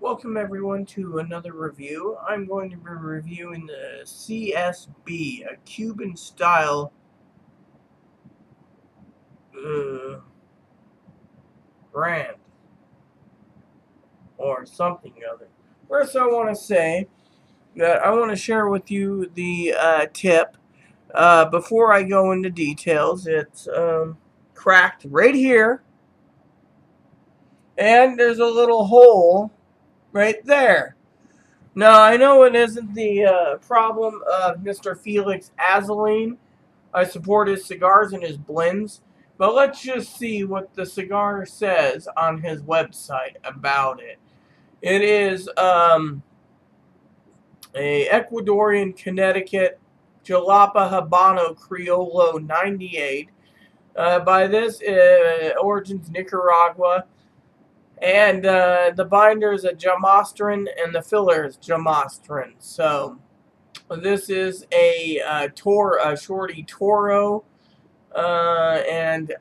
Welcome everyone to another review. I'm going to be reviewing the CSB, a Cuban style brand or something other. First, I want to say that I want to share with you the tip. Before I go into details, it's cracked right here, and there's a little hole right there. Now, I know it isn't the problem of Mr. Felix Assouline. I support his cigars and his blends, but let's just see what the cigar says on his website about it. It is a Ecuadorian Connecticut Jalapa Habano Criollo 98. By this, origins Nicaragua. And the binder is a Jamastrin and the filler is Jamastrin. So this is a Shorty Toro. And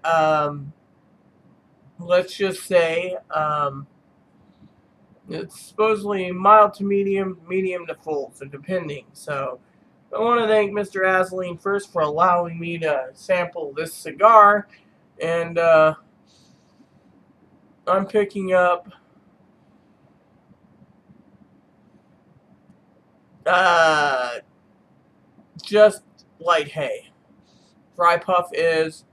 let's just say it's supposedly mild to medium, medium to full, so depending. So I want to thank Mr. Assouline first for allowing me to sample this cigar, and I'm picking up just light hay. Dry puff is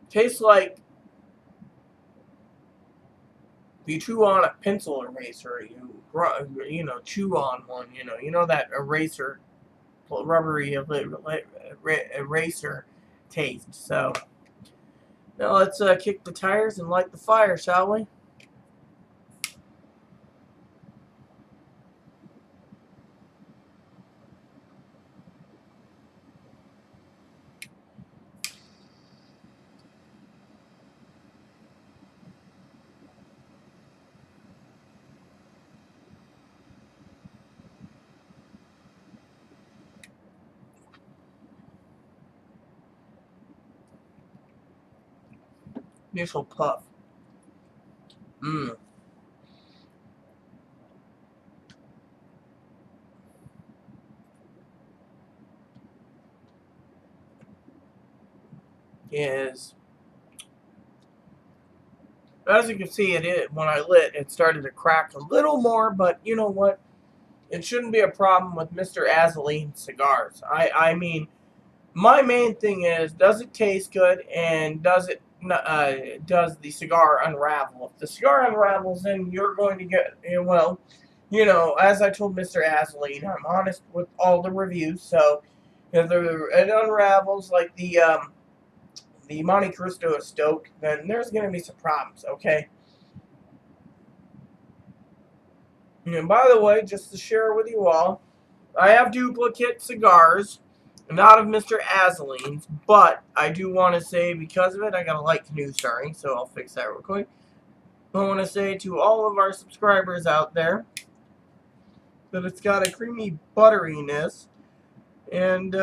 tastes like you chew on a pencil eraser. You know, chew on one. You know that eraser, rubbery eraser taste. So now let's kick the tires and light the fire, shall we? Initial puff. Mmm. Is, as you can see, when I lit, it started to crack a little more, but you know what? It shouldn't be a problem with Mr. Assouline cigars. I mean, my main thing is, does it taste good, and does the cigar unravel? If the cigar unravels, then you're going to get, well, as I told Mr. Assouline, I'm honest with all the reviews. So if it unravels like the Monte Cristo is stoked, then there's going to be some problems. Okay. And by the way, just to share with you all, I have duplicate cigars, not of Mr. Assouline's, but I do want to say, because of it, I got a light canoe starting, so I'll fix that real quick. I want to say to all of our subscribers out there that it's got a creamy butteriness, and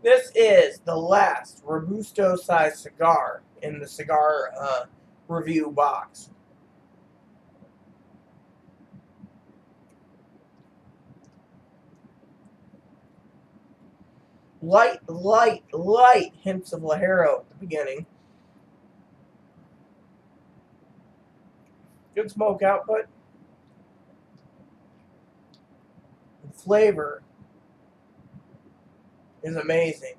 this is the last Robusto size cigar in the cigar review box. Light hints of Ligero at the beginning. Good smoke output. The flavor is amazing.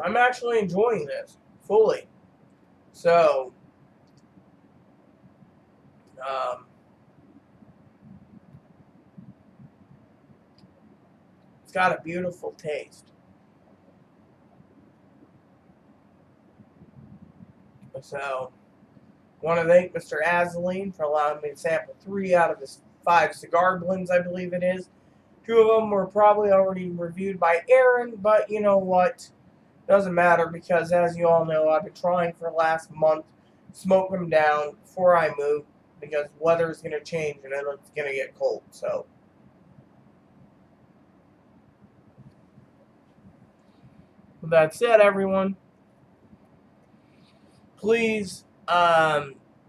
I'm actually enjoying this fully. So, It's got a beautiful taste. So, want to thank Mr. Assouline for allowing me to sample 3 out of his 5 cigar blends, I believe it is. 2 of them were probably already reviewed by Aaron, but you know what? Doesn't matter, because as you all know, I've been trying for the last month to smoke them down before I move, because weather is going to change and it's going to get cold. So, with that said, everyone, please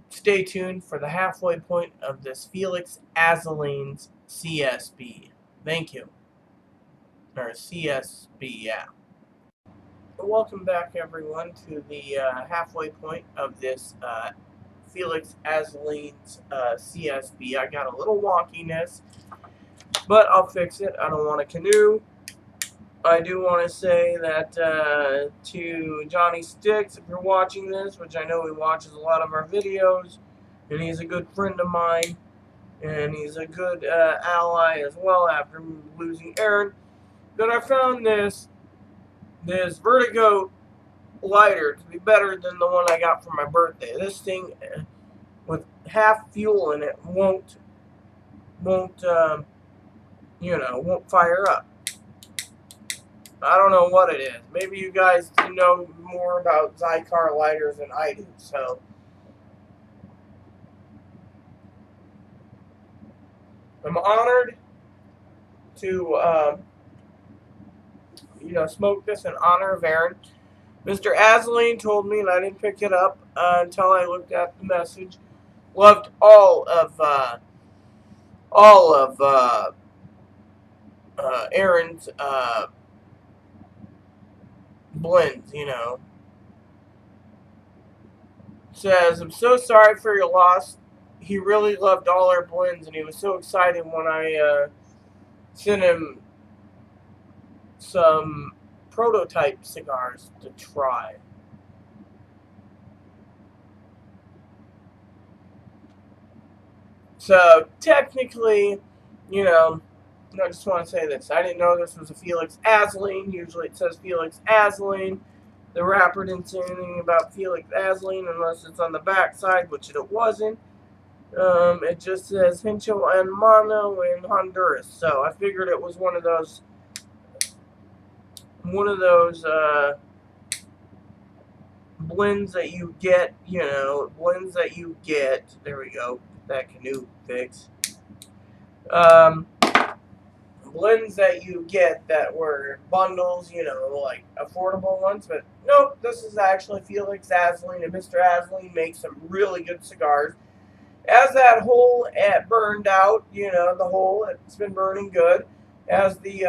stay tuned for the halfway point of this Felix Assouline's CSB. Thank you. Or CSB, yeah. Welcome back, everyone, to the halfway point of this Felix Assouline's CSB. I got a little wonkiness, but I'll fix it. I don't want a canoe. I do want to say that to Johnny Sticks, if you're watching this, which I know he watches a lot of our videos, and he's a good friend of mine, and he's a good ally as well after losing Aaron, that I found this Vertigo lighter to be better than the one I got for my birthday. This thing, with half fuel in it, won't fire up. I don't know what it is. Maybe you guys know more about Cigar lighters than I do. So, I'm honored to smoke this in honor of Aaron. Mr. Assouline told me, and I didn't pick it up until I looked at the message. Loved all of Aaron's blends, Says, I'm so sorry for your loss. He really loved all our blends, and he was so excited when I sent him some prototype cigars to try. So, technically, I just want to say this. I didn't know this was a Felix Assouline. Usually it says Felix Assouline. The wrapper didn't say anything about Felix Assouline unless it's on the back side, which it wasn't. It just says Hincho and Mono in Honduras. So I figured it was one of those blends that you get, there we go, that canoe fix. Blends that you get that were bundles, like affordable ones, but nope, this is actually Felix Assouline, and Mr. Assouline makes some really good cigars. As that hole burned out, the hole, it's been burning good. As the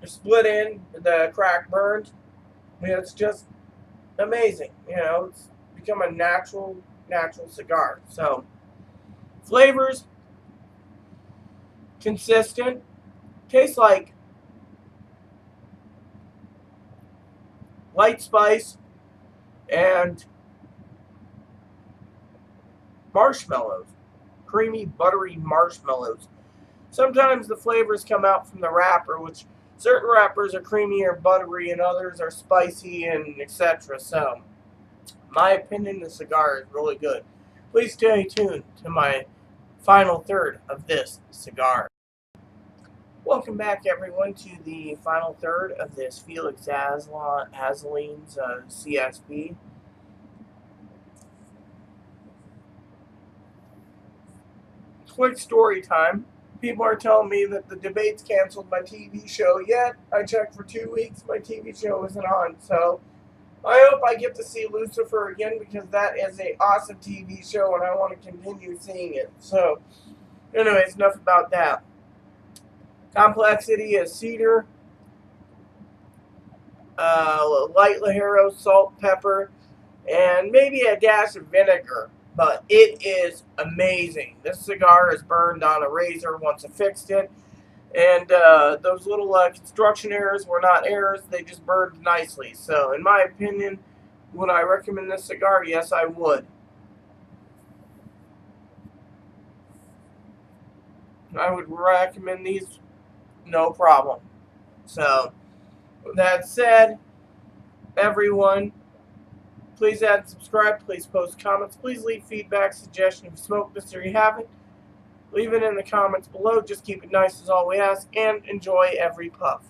split in, the crack burned, it's just amazing. It's become a natural cigar. So, flavors, consistent, tastes like light spice and marshmallows, creamy, buttery marshmallows. Sometimes the flavors come out from the wrapper, which certain wrappers are creamy or buttery and others are spicy and etc. So, in my opinion, the cigar is really good. Please stay tuned to my final third of this cigar. Welcome back, everyone, to the final third of this Felix Assouline's CSB. Quick story time. People are telling me that the debates canceled my TV show. Yet I checked for 2 weeks, my TV show isn't on. So I hope I get to see Lucifer again, because that is an awesome TV show and I want to continue seeing it. So, anyways, enough about that. Complexity is cedar, light Ligero, salt, pepper, and maybe a dash of vinegar. But it is amazing. This cigar is burned on a razor once I fixed it. And those little construction errors were not errors. They just burned nicely. So, in my opinion, would I recommend this cigar? Yes, I would. I would recommend these, no problem. So, with that said, everyone, please add and subscribe. Please post comments. Please leave feedback, suggestions. If you smoke this or you haven't, leave it in the comments below. Just keep it nice is all we ask. And enjoy every puff.